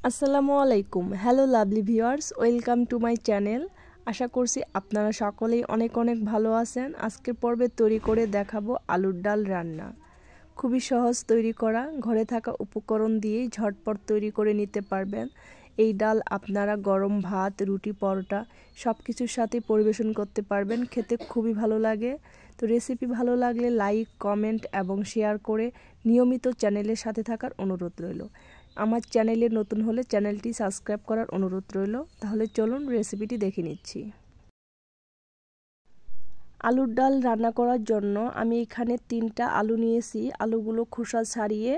আসসালামু আলাইকুম। Hello lovely viewers, welcome to my channel. আশা করছি আপনারা সকলেই অনেক অনেক ভালো আছেন। আজকের পর্বে তৈরি করে দেখাবো আলুর ডাল রান্না। খুবই সহজ তৈরি করা, ঘরে থাকা উপকরণ দিয়েই ঝটপট তৈরি করে নিতে পারবেন। এই ডাল আপনারা গরম ভাত, রুটি, পরোটা সব কিছুর সাথে পরিবেশন করতে পারবেন। খেতে খুবই ভালো লাগে। তো রেসিপি ভালো লাগলে লাইক, কমেন্ট এবং শেয়ার করে নিয়মিত চ্যানেলের সাথে থাকার অনুরোধ রইল। আমার চ্যানেলে নতুন হলে চ্যানেলটি সাবস্ক্রাইব করার অনুরোধ রইল। তাহলে চলুন রেসিপিটি দেখে নিচ্ছি। আলুর ডাল রান্না করার জন্য আমি এখানে 3টা আলু নিয়েছি। আলুগুলো খোসা ছাড়িয়ে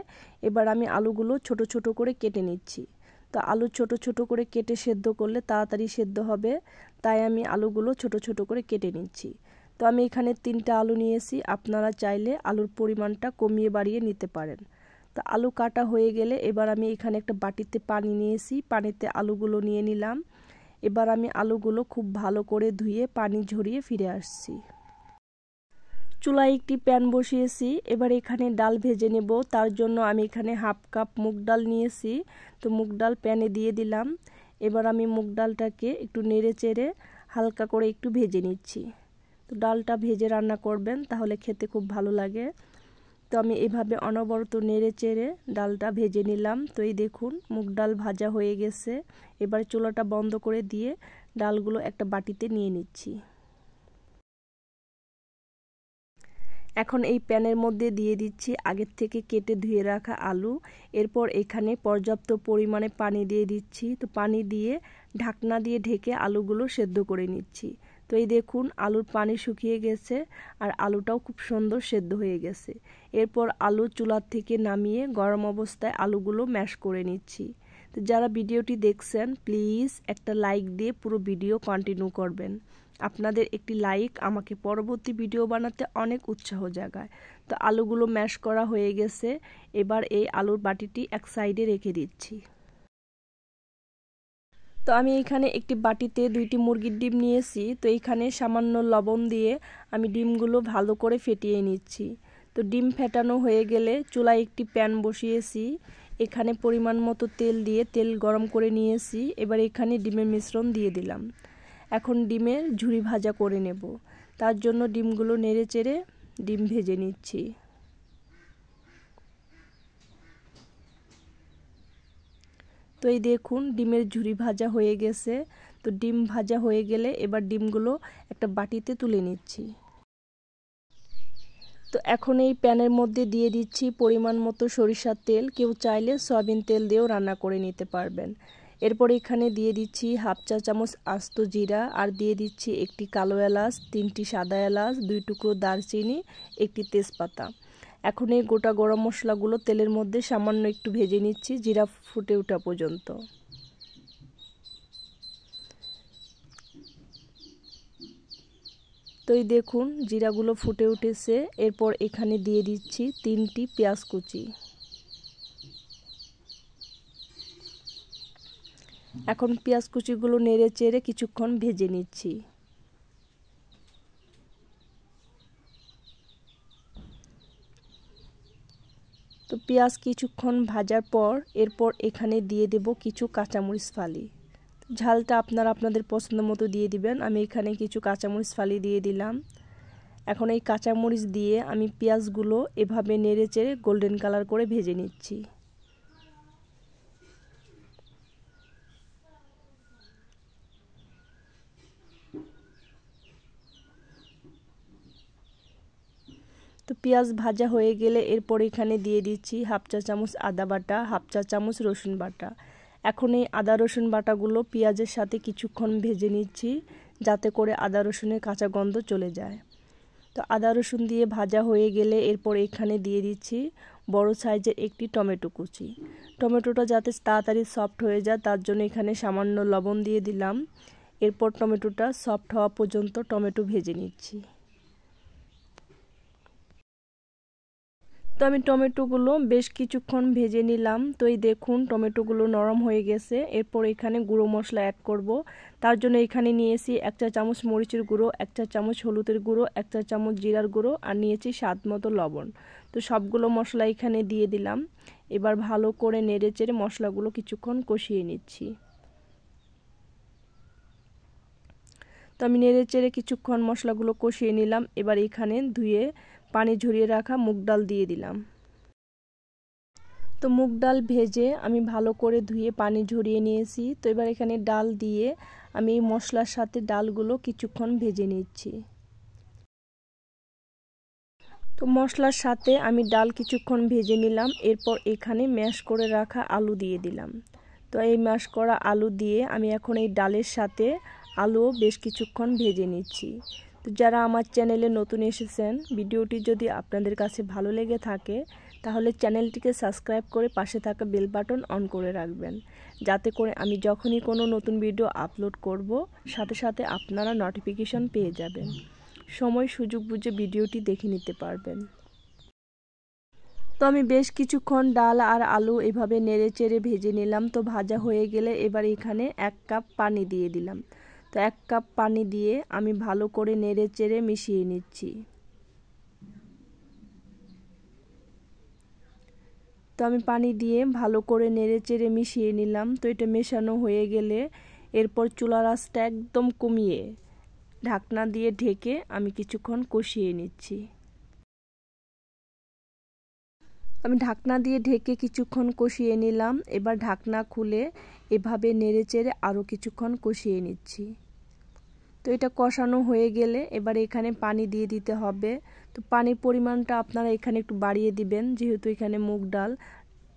এবার আমি আলুগুলো ছোট ছোট করে কেটে নিচ্ছি। তো আলু ছোট ছোট করে কেটে সেদ্ধ করলে তাড়াতাড়ি সেদ্ধ হবে, তাই আমি আলুগুলো ছোট ছোট করে কেটে নিচ্ছি। তো আমি এখানে 3টা আলু নিয়েছি। আপনারা চাইলে আলুর পরিমাণটা কমিয়ে বাড়িয়ে নিতে পারেন। তো আলু কাটা হয়ে গেলে এবার আমি এখানে একটা বাটিতে পানি নিয়েছি, পানিতে আলুগুলো নিয়ে নিলাম। এবার আমি আলুগুলো খুব ভালো করে ধুয়ে পানি ঝরিয়ে ফিরে আসছি। চুলায় একটি প্যান বসিয়েছি। এবার এখানে ডাল ভেজে নেব। তার জন্য আমি এখানে হাফ কাপ মুগ ডাল নিয়েছি। তো মুগ ডাল প্যানে দিয়ে দিলাম। এবার আমি মুগ ডালটাকে একটু নেড়ে চেড়ে হালকা করে একটু ভেজে নিচ্ছি। তো ডালটা ভেজে রান্না করবেন, তাহলে খেতে খুব ভালো লাগে। তো আমি এভাবে অনবরত নেড়ে চেড়ে ডালটা ভেজে নিলাম। তো এই দেখুন মুগ ডাল ভাজা হয়ে গেছে। এবার চুলাটা বন্ধ করে দিয়ে ডালগুলো একটা বাটিতে নিয়ে নিচ্ছি। এখন এই প্যানের মধ্যে দিয়ে দিচ্ছি আগের থেকে কেটে ধুয়ে রাখা আলু। এরপর এখানে পর্যাপ্ত পরিমাণে পানি দিয়ে দিচ্ছি। তো পানি দিয়ে ঢাকনা দিয়ে ঢেকে আলুগুলো সেদ্ধ করে নিচ্ছি। তো এই দেখুন আলুর পানি শুকিয়ে গেছে আর আলুটাও খুব সুন্দর সেদ্ধ হয়ে গেছে। এরপর আলু চুলার থেকে নামিয়ে গরম অবস্থায় আলুগুলো ম্যাশ করে নিচ্ছি। তো যারা ভিডিওটি দেখছেন প্লিজ একটা লাইক দিয়ে পুরো ভিডিও কন্টিনিউ করবেন। আপনাদের একটি লাইক আমাকে পরবর্তী ভিডিও বানাতে অনেক উৎসাহ জাগায়। তো আলুগুলো ম্যাশ করা হয়ে গেছে। এবার এই আলুর বাটিটি এক সাইডে রেখে দিচ্ছি। তো আমি এখানে একটি বাটিতে 2টি মুরগির ডিম নিয়েছি। তো এখানে সামান্য লবণ দিয়ে আমি ডিমগুলো ভালো করে ফেটিয়ে নিচ্ছি। তো ডিম ফেটানো হয়ে গেলে চুলায় একটি প্যান বসিয়েছি। এখানে পরিমাণ মতো তেল দিয়ে তেল গরম করে নিয়েছি। এবার এখানে ডিমের মিশ্রণ দিয়ে দিলাম। এখন ডিমের ঝুরি ভাজা করে নেব। তার জন্য ডিমগুলো নেড়ে চেড়ে ডিম ভেজে নিচ্ছি। তো এই দেখুন ডিমের ঝুরি ভাজা হয়ে গেছে। তো ডিম ভাজা হয়ে গেলে এবার ডিমগুলো একটা বাটিতে তুলে নিচ্ছি। তো এখন এই প্যানের মধ্যে দিয়ে দিচ্ছি পরিমাণ মতো সরিষার তেল। কেউ চাইলে সয়াবিন তেল দিয়েও রান্না করে নিতে পারবেন। এরপর এখানে দিয়ে দিচ্ছি হাফ চা চামচ আস্ত জিরা, আর দিয়ে দিচ্ছি একটি কালো এলাচ, 3টি সাদা এলাচ, 2 টুকরো দারচিনি, একটি তেজপাতা। এখন এই গোটা গরম মশলাগুলো তেলের মধ্যে সামান্য একটু ভেজে নিচ্ছি জিরা ফুটে ওঠা পর্যন্ত। তো এই দেখুন জিরাগুলো ফুটে উঠেছে। এরপর এখানে দিয়ে দিচ্ছি 3টি পেঁয়াজ কুচি। এখন পেঁয়াজ কুচিগুলো নেড়ে চেড়ে কিছুক্ষণ ভেজে নিচ্ছি। তো পেঁয়াজ কিছুক্ষণ ভাজার পর এরপর এখানে দিয়ে দেব কিছু কাঁচামরিচ ফালি। ঝালটা আপনারা আপনাদের পছন্দ মতো দিয়ে দিবেন। আমি এখানে কিছু কাঁচামরিচ ফালি দিয়ে দিলাম। এখন এই কাঁচামরিচ দিয়ে আমি পেঁয়াজগুলো এভাবে নেড়ে চেড়ে গোল্ডেন কালার করে ভেজে নিচ্ছি। তো পেঁয়াজ ভাজা হয়ে গেলে এরপর এখানে দিয়ে দিচ্ছি হাফ চা চামচ আদা বাটা, হাফ চা চামচ রসুন বাটা। এখন এই আদা রসুন বাটাগুলো পেঁয়াজের সাথে কিছুক্ষণ ভেজে নিচ্ছি, যাতে করে আদা রসুনের কাঁচা গন্ধ চলে যায়। তো আদা রসুন দিয়ে ভাজা হয়ে গেলে এরপর এখানে দিয়ে দিচ্ছি বড় সাইজের একটি টমেটো কুচি। টমেটোটা যাতে তাড়াতাড়ি সফট হয়ে যায় তার জন্য এখানে সামান্য লবণ দিয়ে দিলাম। এরপর টমেটোটা সফট হওয়া পর্যন্ত টমেটো ভেজে নিচ্ছি। তো আমি টমেটোগুলো বেশ কিছুক্ষণ ভেজে নিলাম। তো এই দেখুন টমেটোগুলো নরম হয়ে গেছে। এরপর এখানে গুঁড়ো মশলা অ্যাড করব। তার জন্য এখানে নিয়েছি 1 চা চামচ মরিচের গুঁড়ো, 1 চা চামচ হলুদের গুঁড়ো, 1 চা চামচ জিরার গুঁড়ো, আর নিয়েছি স্বাদ মতো লবণ। তো সবগুলো মশলা এখানে দিয়ে দিলাম। এবার ভালো করে নেড়েচেড়ে মশলাগুলো কিছুক্ষণ কষিয়ে নিচ্ছি। তো আমি নেড়েচেড়ে কিছুক্ষণ মশলাগুলো কষিয়ে নিলাম। এবার এখানে ধুয়ে পানি ঝরিয়ে রাখা মুগ ডাল দিয়ে দিলাম। তো মুগ ডাল ভেজে আমি ভালো করে ধুয়ে পানি ঝরিয়ে নিয়েছি। তো এবার এখানে ডাল দিয়ে আমি এই মশলার সাথে ডালগুলো কিছুক্ষণ ভেজে নিচ্ছি। তো মশলার সাথে আমি ডাল কিছুক্ষণ ভেজে নিলাম। এরপর এখানে ম্যাশ করে রাখা আলু দিয়ে দিলাম। তো এই ম্যাশ করা আলু দিয়ে আমি এখন এই ডালের সাথে আলুও বেশ কিছুক্ষণ ভেজে নিচ্ছি। তো যারা আমার চ্যানেলে নতুন এসেছেন, ভিডিওটি যদি আপনাদের কাছে ভালো লেগে থাকে তাহলে চ্যানেলটিকে সাবস্ক্রাইব করে পাশে থাকা বেল বাটন অন করে রাখবেন, যাতে করে আমি যখনই কোনো নতুন ভিডিও আপলোড করব সাথে সাথে আপনারা নোটিফিকেশন পেয়ে যাবেন। সময় সুযোগ বুঝে ভিডিওটি দেখে নিতে পারবেন। তো আমি বেশ কিছুক্ষণ ডাল আর আলু এভাবে নেড়েচেড়ে ভেজে নিলাম। তো ভাজা হয়ে গেলে এবার এখানে 1 কাপ পানি দিয়ে দিলাম। তো 1 কাপ পানি দিয়ে আমি ভালো করে নেড়েচেড়ে মিশিয়ে নিচ্ছি। তো আমি পানি দিয়ে ভালো করে নেড়েচেড়ে মিশিয়ে নিলাম। তো এটা মেশানো হয়ে গেলে এরপর চুলার আঁচটা একদম কমিয়ে ঢাকনা দিয়ে ঢেকে আমি কিছুক্ষণ কষিয়ে নিচ্ছি। আমি ঢাকনা দিয়ে ঢেকে কিছুক্ষণ কষিয়ে নিলাম। এবার ঢাকনা খুলে এভাবে নেড়েচেড়ে আরও কিছুক্ষণ কষিয়ে নিচ্ছি। তো এটা কষানো হয়ে গেলে এবার এখানে পানি দিয়ে দিতে হবে। তো পানির পরিমাণটা আপনারা এখানে একটু বাড়িয়ে দিবেন, যেহেতু এখানে মুগ ডাল,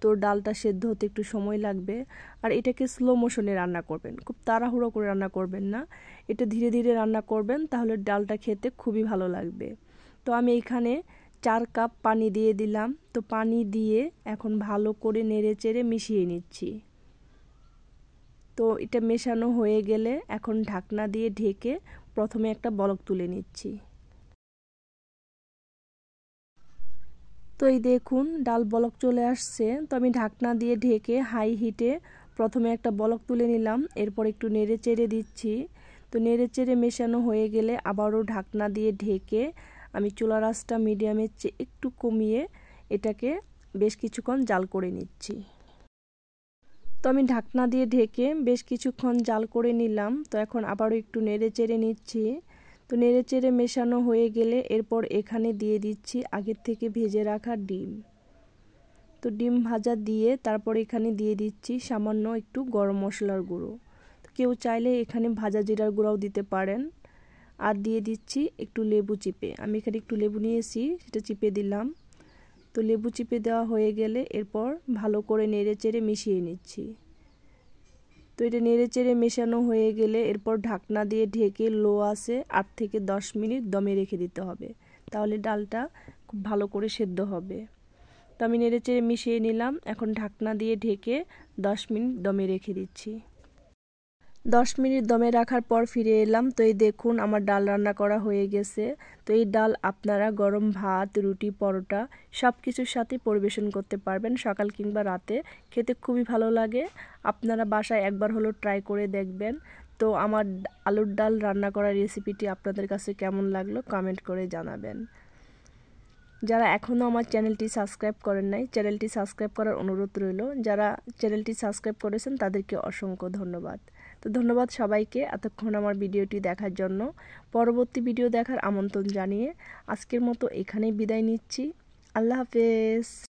তো ডালটা সেদ্ধ হতে একটু সময় লাগবে। আর এটাকে স্লো মোশনে রান্না করবেন, খুব তাড়াহুড়ো করে রান্না করবেন না, এটা ধীরে ধীরে রান্না করবেন, তাহলে ডালটা খেতে খুবই ভালো লাগবে। তো আমি এখানে 4 কাপ পানি দিয়ে দিলাম। তো পানি দিয়ে এখন ভালো করে নেড়েচেড়ে মিশিয়ে নিচ্ছি। তো এটা মেশানো হয়ে গেলে এখন ঢাকনা দিয়ে ঢেকে প্রথমে একটা বলক তুলে নিচ্ছি। তো এই দেখুন ডাল বলক চলে আসছে। তো আমি ঢাকনা দিয়ে ঢেকে হাই হিটে প্রথমে একটা বলক তুলে নিলাম। এরপর একটু নেড়েচেড়ে দিচ্ছি। তো নেড়েচেড়ে মেশানো হয়ে গেলে আবারও ঢাকনা দিয়ে ঢেকে আমি চুলার আঁচটা মিডিয়ামের চেয়ে একটু কমিয়ে এটাকে বেশ কিছুক্ষণ জাল করে নিচ্ছি। তো আমি ঢাকনা দিয়ে ঢেকে বেশ কিছুক্ষণ জাল করে নিলাম। তো এখন আবারও একটু নেড়েচেড়ে নিচ্ছি। তো নেড়েচেড়ে মেশানো হয়ে গেলে এরপর এখানে দিয়ে দিচ্ছি আগের থেকে ভেজে রাখা ডিম। তো ডিম ভাজা দিয়ে তারপর এখানে দিয়ে দিচ্ছি সামান্য একটু গরম মশলার গুঁড়ো। তো কেউ চাইলে এখানে ভাজা জিরার গুঁড়াও দিতে পারেন। আর দিয়ে দিচ্ছি একটু লেবু চিপে, আমি এখানে একটু লেবু নিয়েছি, সেটা চিপে দিলাম। তো লেবু চিপে দেওয়া হয়ে গেলে এরপর ভালো করে নেড়েচেড়ে মিশিয়ে নিচ্ছি। তো এটা নেড়েচেড়ে মেশানো হয়ে গেলে এরপর ঢাকনা দিয়ে ঢেকে লো আঁচে 8 থেকে 10 মিনিট দমে রেখে দিতে হবে, তাহলে ডালটা খুব ভালো করে সেদ্ধ হবে। তো আমি নেড়েচেড়ে মিশিয়ে নিলাম। এখন ঢাকনা দিয়ে ঢেকে 10 মিনিট দমে রেখে দিচ্ছি। 10 মিনিট দমে রাখার পর ফিরে এলাম। তো এই দেখুন আমার ডাল রান্না করা হয়ে গেছে। তো এই ডাল আপনারা গরম ভাত, রুটি, পরোটা সব কিছুর সাথে পরিবেশন করতে পারবেন, সকাল কিংবা রাতে, খেতে খুবই ভালো লাগে। আপনারা বাসায় একবার হলো ট্রাই করে দেখবেন। তো আমার আলুর ডাল রান্না করার রেসিপিটি আপনাদের কাছে কেমন লাগলো কমেন্ট করে জানাবেন। যারা এখনও আমার চ্যানেলটি সাবস্ক্রাইব করেন নাই, চ্যানেলটি সাবস্ক্রাইব করার অনুরোধ রইল। যারা চ্যানেলটি সাবস্ক্রাইব করেছেন তাদেরকে অসংখ্য ধন্যবাদ। তো ধন্যবাদ সবাইকে এতক্ষণ আমার ভিডিওটি দেখার জন্য। পরবর্তী ভিডিও দেখার আমন্ত্রণ জানিয়ে আজকের মতো এখানেই বিদায় নিচ্ছি। আল্লাহ হাফেজ।